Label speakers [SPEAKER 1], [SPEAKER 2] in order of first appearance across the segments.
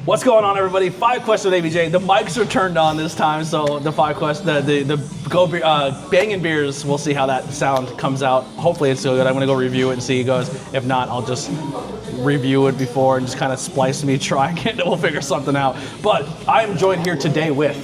[SPEAKER 1] What's going on, everybody? 5 questions with ABJ. The mics are turned on this time, so the 5 questions, banging beers. We'll see how that sound comes out. Hopefully, it's still good. I'm gonna go review it and see how it goes. If not, I'll just review it before and just kind of splice me, trying it, and we'll figure something out. But I am joined here today with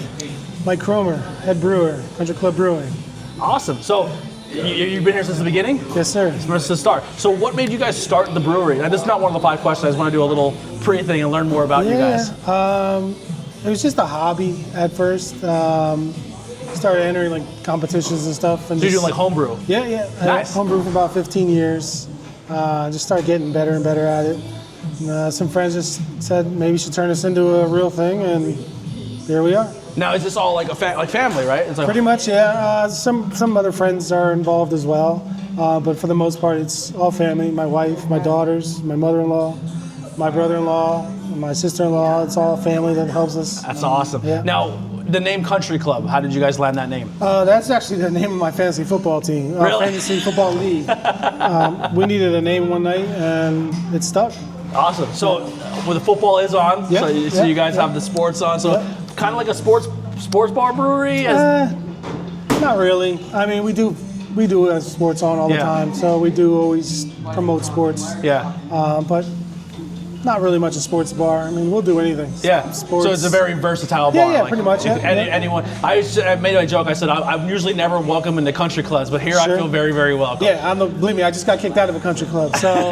[SPEAKER 2] Mike Cromer, head brewer, Country Club Brewing.
[SPEAKER 1] Awesome. So. You've been here since the beginning?
[SPEAKER 2] Yes, sir.
[SPEAKER 1] Since the start. So what made you guys start the brewery? And this is not one of the 5 questions. I just want to do a little pre-thing and learn more about you guys.
[SPEAKER 2] It was just a hobby at first. Started entering like competitions and stuff. And
[SPEAKER 1] so you're doing like homebrew?
[SPEAKER 2] Yeah.
[SPEAKER 1] Nice.
[SPEAKER 2] Homebrew for about 15 years. Just started getting better and better at it. And, some friends just said maybe we should turn this into a real thing, and here we are.
[SPEAKER 1] Now, is this all like like family, right? It's like
[SPEAKER 2] pretty much, yeah. Some other friends are involved as well, but for the most part, it's all family. My wife, my daughters, my mother-in-law, my brother-in-law, my sister-in-law. It's all family that helps us.
[SPEAKER 1] That's awesome.
[SPEAKER 2] Yeah.
[SPEAKER 1] Now, the name Country Club, how did you guys land that name?
[SPEAKER 2] That's actually the name of my fantasy football team.
[SPEAKER 1] Really?
[SPEAKER 2] Fantasy football league. We needed a name one night, and it stuck.
[SPEAKER 1] Awesome. So, well, the football is on, so you guys have the sports on. So, kind of like a sports bar brewery?
[SPEAKER 2] Not really. I mean, we do sports on all the time, so we do always promote sports.
[SPEAKER 1] Yeah.
[SPEAKER 2] But not really much a sports bar. I mean, we'll do anything.
[SPEAKER 1] Yeah.
[SPEAKER 2] Sports.
[SPEAKER 1] So it's a very versatile bar.
[SPEAKER 2] Yeah, pretty much.
[SPEAKER 1] Anyone. I made a joke. I said I'm usually never welcome in the country clubs, but here I feel very, very welcome.
[SPEAKER 2] Yeah, believe me, I just got kicked out of a country club. So.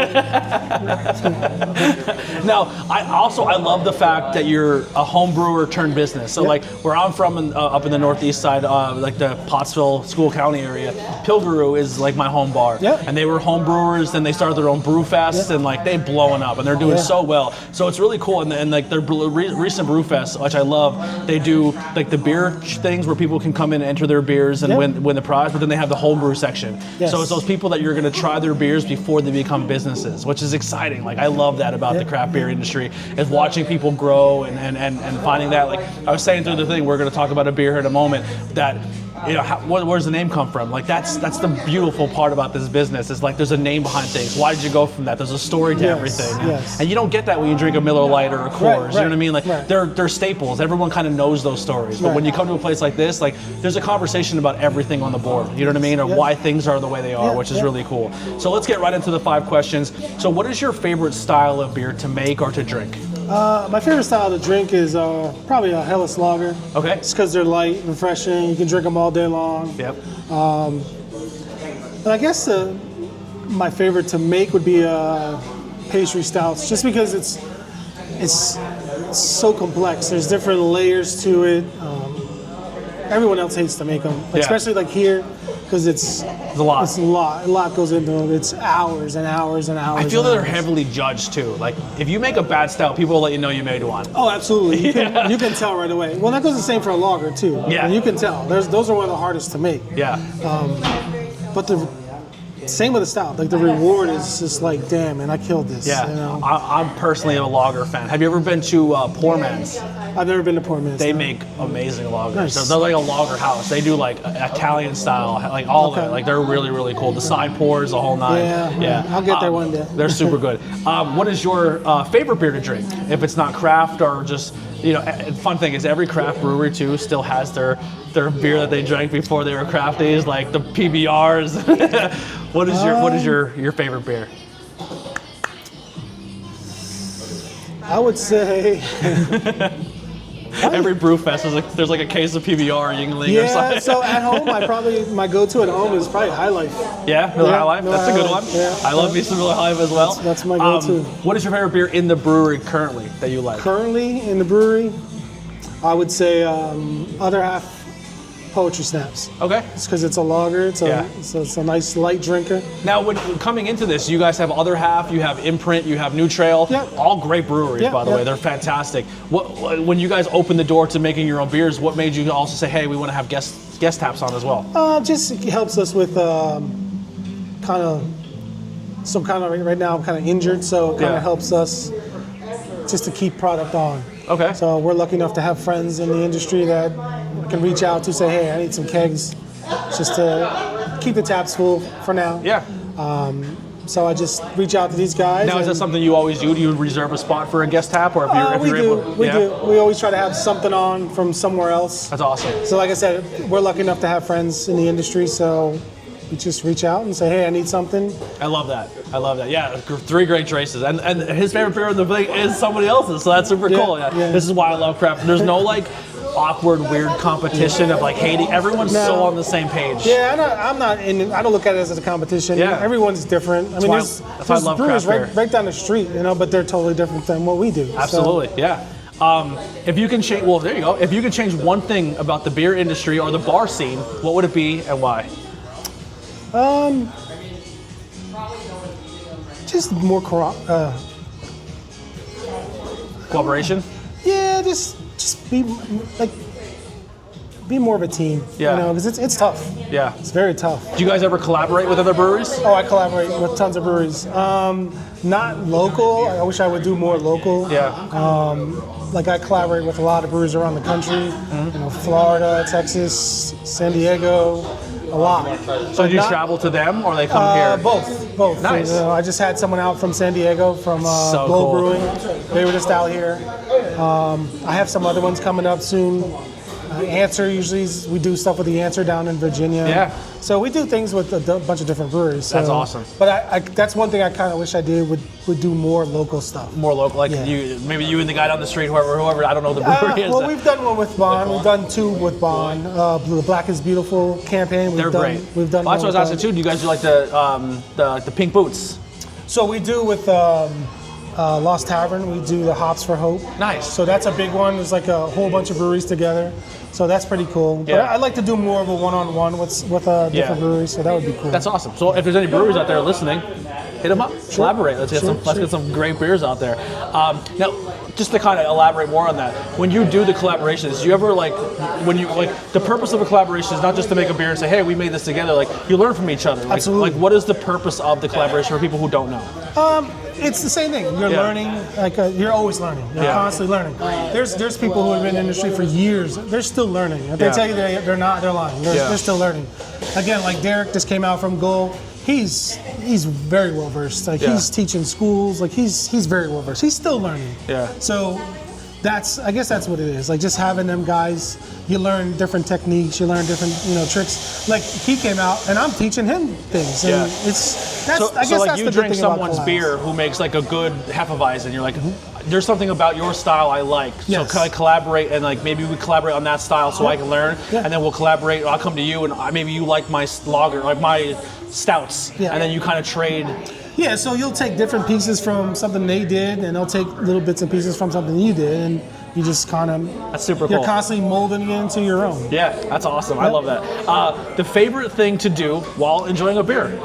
[SPEAKER 1] Now, I love the fact that you're a home brewer turned business. So like where I'm from, up in the northeast side, like the Pottsville, School County area, Pilgrim is like my home bar.
[SPEAKER 2] Yeah.
[SPEAKER 1] And they were home brewers, and they started their own brew fest, and like they blowing up, and they're doing so well. So it's really cool, and like their recent brew fest, which I love, they do like the beer things where people can come in and enter their beers and win the prize, but then they have the home brew section.
[SPEAKER 2] Yes.
[SPEAKER 1] So it's those people that you're going to try their beers before they become businesses, which is exciting. Like I love that about the craft beer industry, is watching people grow and finding that. Like I was saying through the thing, we're going to talk about a beer here in a moment, that where's the name come from? Like that's the beautiful part about this business, is like there's a name behind things. Why did you go from that? There's a story to everything. And you don't get that when you drink a Miller Lite or a Coors. You know what I mean? Like they're staples. Everyone kind of knows those stories. But when you come to a place like this, like there's a conversation about everything on the board. You know what I mean? Or why things are the way they are, which is really cool. So let's get right into the 5 questions. So what is your favorite style of beer to make or to drink?
[SPEAKER 2] My favorite style to drink is probably a Hellas Lager. Okay. It's because they're light, refreshing. You can drink them all day long.
[SPEAKER 1] Yep.
[SPEAKER 2] And I guess my favorite to make would be pastry stouts, just because it's so complex. There's different layers to it. Everyone else hates to make them, especially like here, because it's a lot. It's a lot goes into them. It's hours and hours and hours.
[SPEAKER 1] I feel that they're heavily judged too. Like if you make a bad stout, people will let you know you made one.
[SPEAKER 2] Oh, absolutely. You can tell right away. Well, that goes the same for a lager too. Yeah. And you can tell. Those are one of the hardest to make. Yeah. But the same with the stout. Like the reward is just like, damn, man, I killed this. Yeah. You know?
[SPEAKER 1] I'm personally a lager fan. Have you ever been to Poor Man's?
[SPEAKER 2] I've never been to Poor Man's.
[SPEAKER 1] They make amazing lagers. Nice. So they're like a lager house. They do like Italian style, like all of it. Like they're really, really cool. The side pours, the whole nine.
[SPEAKER 2] Yeah. I'll get there one day.
[SPEAKER 1] They're super good. What is your favorite beer to drink? If it's not craft or just, fun thing is every craft brewery too still has their beer that they drank before they were crafties, like the PBRs. What is your favorite beer?
[SPEAKER 2] I would say
[SPEAKER 1] every brew fest is there's like a case of PBR Yingling or something.
[SPEAKER 2] Yeah, so at home my go-to at home is probably High Life.
[SPEAKER 1] Yeah, Miller High Life. That's a good one. Yeah, I love me some Miller High Life as well.
[SPEAKER 2] That's my go-to.
[SPEAKER 1] What is your favorite beer in the brewery currently that you like?
[SPEAKER 2] Currently in the brewery, I would say Other Half Poetry Snaps. Okay. It's because it's a lager. It's a nice light drinker.
[SPEAKER 1] Now, when coming into this, you guys have Other Half, you have Imprint, you have New Trail. Yep. All great breweries, by the way. They're fantastic. When you guys opened the door to making your own beers, what made you also say, hey, we want to have guest taps on as well?
[SPEAKER 2] Just it helps us with right now I'm kind of injured, so it kind of helps us just to keep product on. Okay. So we're lucky enough to have friends in the industry that can reach out to say, hey, I need some kegs, just to keep the taps full for now. Yeah. So I just reach out to these guys.
[SPEAKER 1] Now, is that something you always do? Do you reserve a spot for a guest tap, or if you're able to?
[SPEAKER 2] We do. We always try to have something on from somewhere else.
[SPEAKER 1] That's awesome.
[SPEAKER 2] So like I said, we're lucky enough to have friends in the industry, so we just reach out and say, hey, I need something.
[SPEAKER 1] I love that. Yeah, 3 great choices. And his favorite beer in the thing is somebody else's, so that's super cool. Yeah. This is why I love craft. There's no like awkward, weird competition of like hating. Everyone's so on the same page.
[SPEAKER 2] Yeah, I don't look at it as a competition.
[SPEAKER 1] Yeah.
[SPEAKER 2] Everyone's different. I mean,
[SPEAKER 1] that's why I love
[SPEAKER 2] brewers
[SPEAKER 1] craft beer.
[SPEAKER 2] right down the street, but they're totally different than what we do.
[SPEAKER 1] Absolutely, yeah. If you can change, well, there you go. If you could change one thing about the beer industry or the bar scene, what would it be and why?
[SPEAKER 2] Just more
[SPEAKER 1] cooperation.
[SPEAKER 2] Yeah, just be more of a team.
[SPEAKER 1] Yeah.
[SPEAKER 2] Because it's tough.
[SPEAKER 1] Yeah.
[SPEAKER 2] It's very tough.
[SPEAKER 1] Do you guys ever collaborate with other breweries?
[SPEAKER 2] Oh, I collaborate with tons of breweries. Not local. I wish I would do more local.
[SPEAKER 1] Yeah.
[SPEAKER 2] Like I collaborate with a lot of breweries around the country. Florida, Texas, San Diego. A lot.
[SPEAKER 1] So do you travel to them, or they come here?
[SPEAKER 2] Both.
[SPEAKER 1] Nice.
[SPEAKER 2] I just had someone out from San Diego from
[SPEAKER 1] So
[SPEAKER 2] Glow
[SPEAKER 1] cool.
[SPEAKER 2] Brewing. They were just out here. I have some other ones coming up soon. Answer, usually we do stuff with the Answer down in Virginia.
[SPEAKER 1] Yeah.
[SPEAKER 2] So we do things with a bunch of different breweries. So,
[SPEAKER 1] That's awesome.
[SPEAKER 2] But that's one thing I kind of wish I did would do more local stuff.
[SPEAKER 1] More local, like maybe you and the guy down the street, whoever I don't know the brewery is.
[SPEAKER 2] Well, we've done one with Bond. We've done 2 with Bond. The Black is Beautiful campaign.
[SPEAKER 1] They're great.
[SPEAKER 2] We've done.
[SPEAKER 1] Well, that's what I was asking too. Do you guys do like the pink boots?
[SPEAKER 2] So we do with Lost Tavern. We do the Hops for Hope.
[SPEAKER 1] Nice.
[SPEAKER 2] So that's a big one. There's like a whole bunch of breweries together. So that's pretty cool. But I'd like to do more of a one-on-one with different breweries. So that would be cool.
[SPEAKER 1] That's awesome. So if there's any breweries out there listening, hit them up. Collaborate. Let's get some great beers out there. Now, just to kind of elaborate more on that, when you do the collaborations, do you ever the purpose of a collaboration is not just to make a beer and say, hey, we made this together. Like you learn from each other.
[SPEAKER 2] Absolutely.
[SPEAKER 1] Like what is the purpose of the collaboration for people who don't know?
[SPEAKER 2] It's the same thing. You're learning. You're always learning. You're constantly learning. There's people who have been in the industry for years. They're still learning. If they tell you they're not, they're lying. They're still learning. Again, like Derek just came out from Goal. He's very well versed. Like he's teaching schools. Like he's very well versed. He's still learning.
[SPEAKER 1] Yeah.
[SPEAKER 2] So I guess that's what it is. Like just having them guys, you learn different techniques, you learn different Tricks. Like he came out and I'm teaching him things. And I guess
[SPEAKER 1] like
[SPEAKER 2] that's
[SPEAKER 1] you
[SPEAKER 2] the
[SPEAKER 1] drink
[SPEAKER 2] good thing about
[SPEAKER 1] someone's
[SPEAKER 2] collabs.
[SPEAKER 1] beer who makes like a good Hefeweizen, you're like, there's something about your style I like.
[SPEAKER 2] Yes.
[SPEAKER 1] So can I collaborate and like maybe we collaborate on that style so I can learn, and then we'll collaborate. I'll come to you and maybe you like my lager, like my stouts, and then you kind of trade.
[SPEAKER 2] Yeah, so you'll take different pieces from something they did, and they'll take little bits and pieces from something you did, and you just kind of
[SPEAKER 1] that's super cool.
[SPEAKER 2] You're constantly molding it into your own.
[SPEAKER 1] Yeah, that's awesome. I love that. The favorite thing to do while enjoying a beer?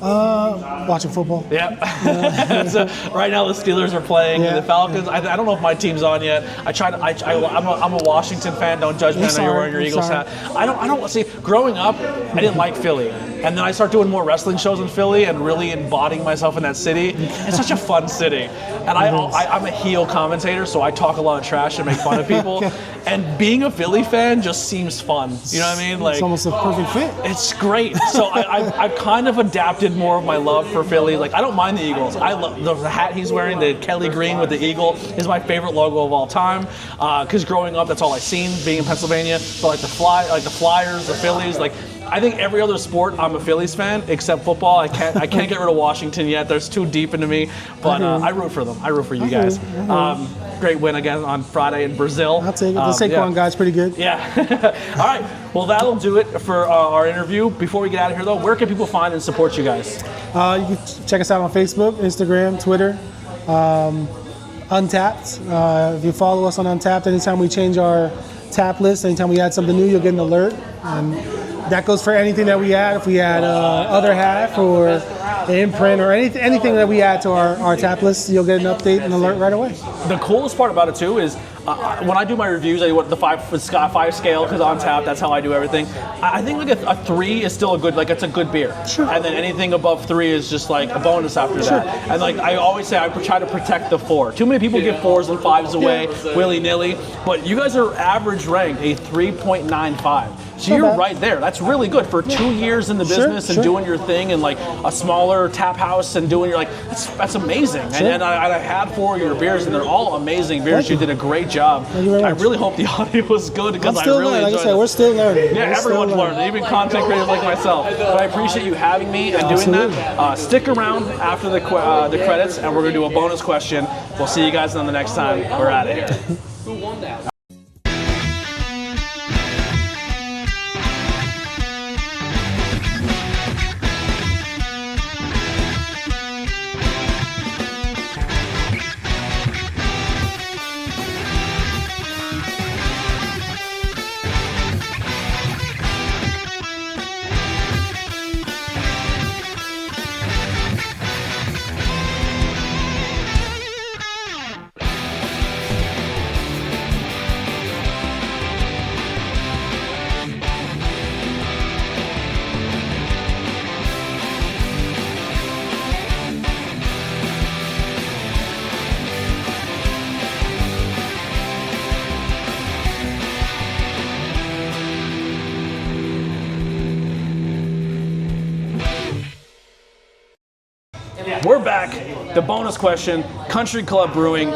[SPEAKER 2] Watching football.
[SPEAKER 1] Yeah. So right now the Steelers are playing the Falcons. I don't know if my team's on yet. I'm a Washington fan. Don't judge me. I know you're wearing your Eagles hat. I don't see. Growing up, I didn't like Philly, and then I started doing more wrestling shows in Philly and really embodying myself in that city. It's such a fun city, and I'm a heel commentator, so I talk a lot of trash and make fun of people. And being a Philly fan just seems fun. You know what I mean? Like
[SPEAKER 2] it's almost a perfect fit.
[SPEAKER 1] It's great. So I've kind of adapted more of my love for Philly. Like I don't mind the Eagles. I love the hat he's wearing, the Kelly green with the eagle is my favorite logo of all time. Because growing up, that's all I seen being in Pennsylvania. But like the Flyers, the Phillies, like. I think every other sport, I'm a Phillies fan except football. I can't get rid of Washington yet. There's too deep into me, but I root for them. I root for you guys. Great win again on Friday in Brazil.
[SPEAKER 2] I'll take it. The Saquon guy's pretty good.
[SPEAKER 1] Yeah. All right. Well, that'll do it for our interview. Before we get out of here, though, where can people find and support you guys?
[SPEAKER 2] You can check us out on Facebook, Instagram, Twitter, Untapped. If you follow us on Untapped, anytime we change our tap list, anytime we add something new, you'll get an alert. And that goes for anything that we add. If we add other half or the imprint or anything that we add to our tap list, you'll get an update and alert right away.
[SPEAKER 1] The coolest part about it too is when I do my reviews, I do the five scale because on tap, that's how I do everything. I think like a 3 is still a good, like it's a good beer.
[SPEAKER 2] Sure.
[SPEAKER 1] And then anything above 3 is just like a bonus after that. And like I always say, I try to protect the 4. Too many people give 4s and 5s away willy-nilly, but you guys are average ranked a 3.95. So you're right there. That's really good for 2 years in the business and doing your thing and like a smaller tap house and doing your like that's amazing. And I had 4 of your beers and they're all amazing beers. You did a great job. I really hope the audio was good because I really enjoyed it.
[SPEAKER 2] Like I said, we're still learning.
[SPEAKER 1] Yeah, everyone's learning, even content creators like myself. But I appreciate you having me and doing that. Stick around after the credits and we're gonna do a bonus question. We'll see you guys on the next time. We're out of here. Who won that? We're back. The bonus question, Country Club Brewing.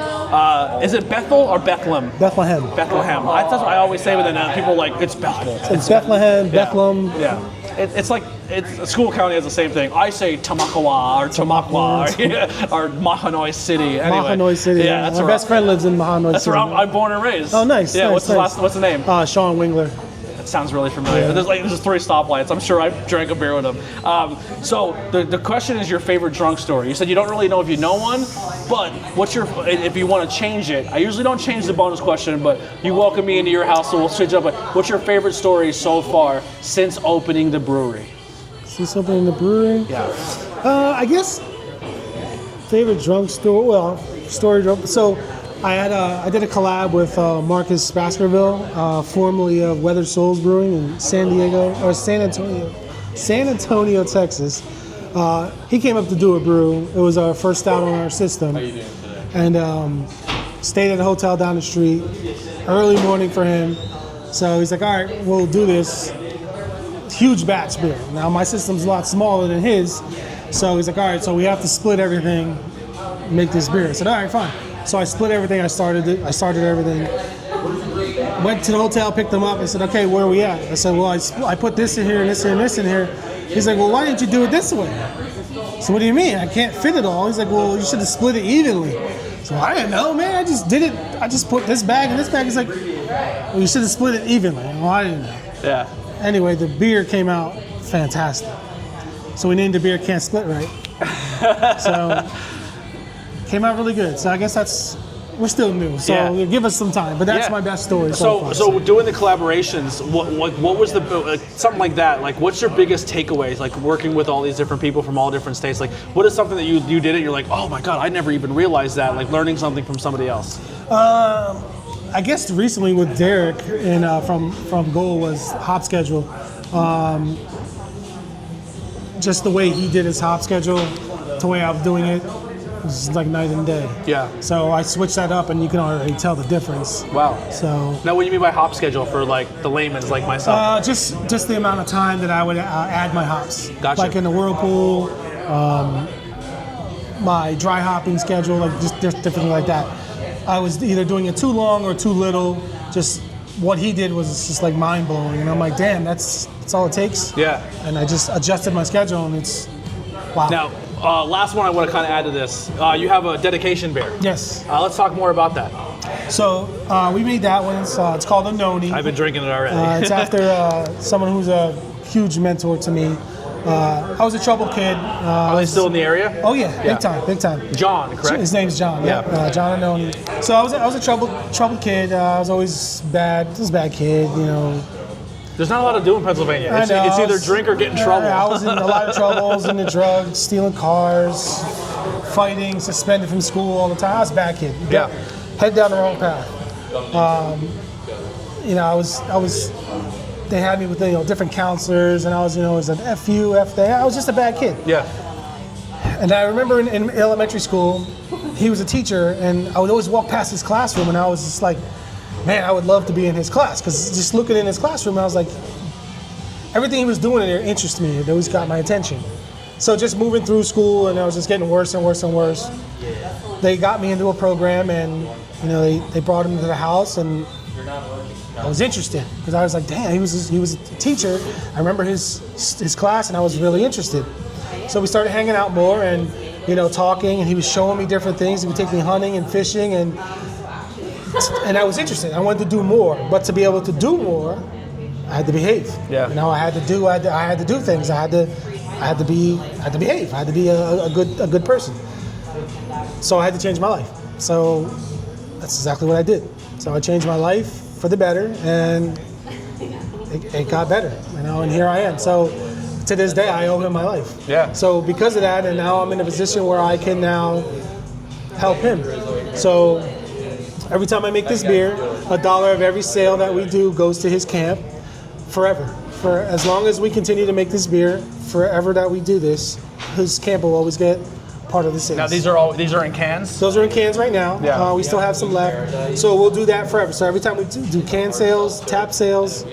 [SPEAKER 1] Is it Bethel or Bethlehem?
[SPEAKER 2] Bethlehem.
[SPEAKER 1] Bethlehem. That's what I always say, but then people are like, it's Bethel.
[SPEAKER 2] It's Bethlehem, Bethlehem.
[SPEAKER 1] Yeah. It's like, School County has the same thing. I say Tamakawa or Tamaqua or Mahanoy City. Anyway.
[SPEAKER 2] Mahanoy City.
[SPEAKER 1] Yeah, that's
[SPEAKER 2] my best friend lives in Mahanoy City.
[SPEAKER 1] That's where I'm born and raised.
[SPEAKER 2] Oh, nice.
[SPEAKER 1] Yeah,
[SPEAKER 2] nice,
[SPEAKER 1] what's the name?
[SPEAKER 2] Sean Wingler.
[SPEAKER 1] Sounds really familiar. Yeah. There's 3 stoplights. I'm sure I drank a beer with him. So the question is your favorite drunk story. You said you don't really know if you know one, but if you want to change it? I usually don't change the bonus question, but you welcome me into your house, so we'll switch up. But what's your favorite story so far since opening the brewery?
[SPEAKER 2] Since opening the brewery?
[SPEAKER 1] Yeah.
[SPEAKER 2] I guess favorite drunk story. Well, story drunk. So. I did a collab with Marcus Baskerville, formerly of Weathered Souls Brewing in San Antonio, Texas. He came up to do a brew. It was our first stout on our system. How you doing today? And stayed at a hotel down the street. Early morning for him. So he's like, all right, we'll do this. Huge batch beer. Now my system's a lot smaller than his. So he's like, all right, so we have to split everything, make this beer. I said, all right, fine. So I split everything. I started everything. Went to the hotel, picked them up. I said, okay, where are we at? I said, well, I put this in here and this and this in here. He's like, well, why didn't you do it this way? So what do you mean? I can't fit it all. He's like, well, you should have split it evenly. So I didn't know, man. I just did it. I just put this bag and this bag. He's like, well, you should have split it evenly. Well, I didn't know.
[SPEAKER 1] Yeah.
[SPEAKER 2] Anyway, the beer came out fantastic. So we named the beer Can't Split Right. So came out really good. So I guess we're still new. So give us some time. But that's my best story so far.
[SPEAKER 1] So doing the collaborations, what was something like that? Like, what's your biggest takeaways? Like working with all these different people from all different states. Like, what is something that you did and you're like, oh my God, I never even realized that. Like learning something from somebody else.
[SPEAKER 2] I guess recently with Derek and from Goal was hop schedule. Just the way he did his hop schedule, the way I was doing it. It's like night and day.
[SPEAKER 1] Yeah.
[SPEAKER 2] So I switched that up, and you can already tell the difference.
[SPEAKER 1] Wow.
[SPEAKER 2] So.
[SPEAKER 1] Now, what do you mean by hop schedule for like the layman's like myself?
[SPEAKER 2] Just the amount of time that I would add my hops.
[SPEAKER 1] Gotcha.
[SPEAKER 2] Like in the whirlpool, my dry hopping schedule, like just different like that. I was either doing it too long or too little. Just what he did was just like mind blowing, and I'm like, damn, that's all it takes.
[SPEAKER 1] Yeah.
[SPEAKER 2] And I just adjusted my schedule, and it's wow.
[SPEAKER 1] Now. Last one I want to kind of add to this. You have a dedication beer.
[SPEAKER 2] Yes.
[SPEAKER 1] Let's talk more about that.
[SPEAKER 2] So we made that one. It's called a Noni.
[SPEAKER 1] I've been drinking it already.
[SPEAKER 2] It's after someone who's a huge mentor to me. I was a troubled kid.
[SPEAKER 1] Are they still in the area?
[SPEAKER 2] Oh yeah, big time.
[SPEAKER 1] John, correct?
[SPEAKER 2] His name's John. Yeah. John Noni. So I was a troubled kid. I was always bad. Just a bad kid, you know.
[SPEAKER 1] There's not a lot to do in Pennsylvania. It's either drink or get in trouble.
[SPEAKER 2] I was in a lot of trouble. I was into drugs, stealing cars, fighting, suspended from school all the time. I was a bad kid.
[SPEAKER 1] Yeah.
[SPEAKER 2] Head down the wrong path. They had me with different counselors, and I was as an FU, F day. I was just a bad kid.
[SPEAKER 1] Yeah.
[SPEAKER 2] And I remember in elementary school, he was a teacher, and I would always walk past his classroom, and I was just like, man, I would love to be in his class, because just looking in his classroom, I was like, everything he was doing in there interested me. It always got my attention. So just moving through school, and I was just getting worse and worse and worse. They got me into a program, and they brought him to the house, and I was interested because I was like, damn, he was a teacher. I remember his class, and I was really interested. So we started hanging out more and talking, and he was showing me different things. He would take me hunting and fishing, and I was interested. I wanted to do more, but to be able to do more, I had to behave.
[SPEAKER 1] Yeah.
[SPEAKER 2] I had to do things. I had to behave. I had to be a good person. So I had to change my life. So that's exactly what I did. So I changed my life for the better, and it got better, and here I am. So to this day, I owe him my life.
[SPEAKER 1] Yeah.
[SPEAKER 2] So because of that, and now I'm in a position where I can now help him. So every time I make this beer, $1 of every sale that we do goes to his camp forever. For as long as we continue to make this beer, forever that we do this, his camp will always get part of the sales.
[SPEAKER 1] Now these are in cans?
[SPEAKER 2] Those are in cans right now.
[SPEAKER 1] Yeah.
[SPEAKER 2] We still have some left. So we'll do that forever. So every time we do can sales, tap sales,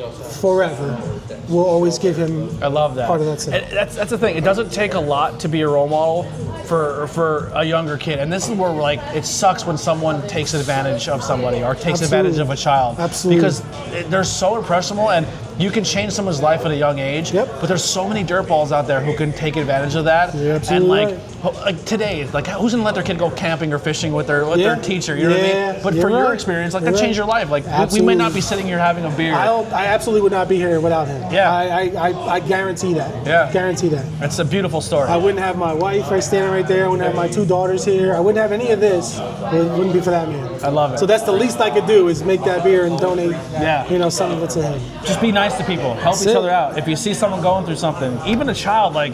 [SPEAKER 2] forever, we'll always give him
[SPEAKER 1] I love that.
[SPEAKER 2] part of that sale.
[SPEAKER 1] And that's the thing. It doesn't take a lot to be a role model for a younger kid. And this is where it sucks when someone takes advantage of somebody or takes advantage of a child.
[SPEAKER 2] Absolutely.
[SPEAKER 1] Because they're so impressionable, and you can change someone's life at a young age.
[SPEAKER 2] Yep.
[SPEAKER 1] But there's so many dirtballs out there who can take advantage of that.
[SPEAKER 2] You're absolutely
[SPEAKER 1] and like today, like who's gonna let their kid go camping or fishing with their teacher? You know what I mean? But
[SPEAKER 2] you're
[SPEAKER 1] for your
[SPEAKER 2] right.
[SPEAKER 1] experience, like
[SPEAKER 2] You're
[SPEAKER 1] that
[SPEAKER 2] right.
[SPEAKER 1] changed your life. Like we
[SPEAKER 2] Absolutely.
[SPEAKER 1] may not be sitting here having a beer.
[SPEAKER 2] I absolutely would not be here without him.
[SPEAKER 1] Yeah.
[SPEAKER 2] I guarantee that.
[SPEAKER 1] Yeah.
[SPEAKER 2] Guarantee that.
[SPEAKER 1] It's a beautiful story.
[SPEAKER 2] I wouldn't have my wife standing right there. I wouldn't have my 2 daughters here. I wouldn't have any of this. It wouldn't be for that man.
[SPEAKER 1] I love it.
[SPEAKER 2] So that's the least I could do is make that beer and donate.
[SPEAKER 1] Yeah.
[SPEAKER 2] Some of it to him.
[SPEAKER 1] Just be nice to people. Help each other out. If you see someone going through something, even a child, like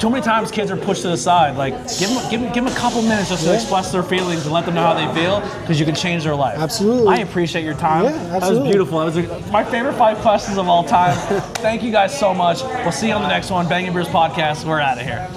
[SPEAKER 1] too many times kids are pushed to the side. Like give them a couple minutes just to express their feelings and let them know how they feel, because you can change their life.
[SPEAKER 2] Absolutely.
[SPEAKER 1] I appreciate your time.
[SPEAKER 2] Yeah, absolutely.
[SPEAKER 1] That was beautiful. That was my favorite 5 questions of all time. Thank you guys so much. We'll see you on the next one. Banging Brews Podcast. We're out of here.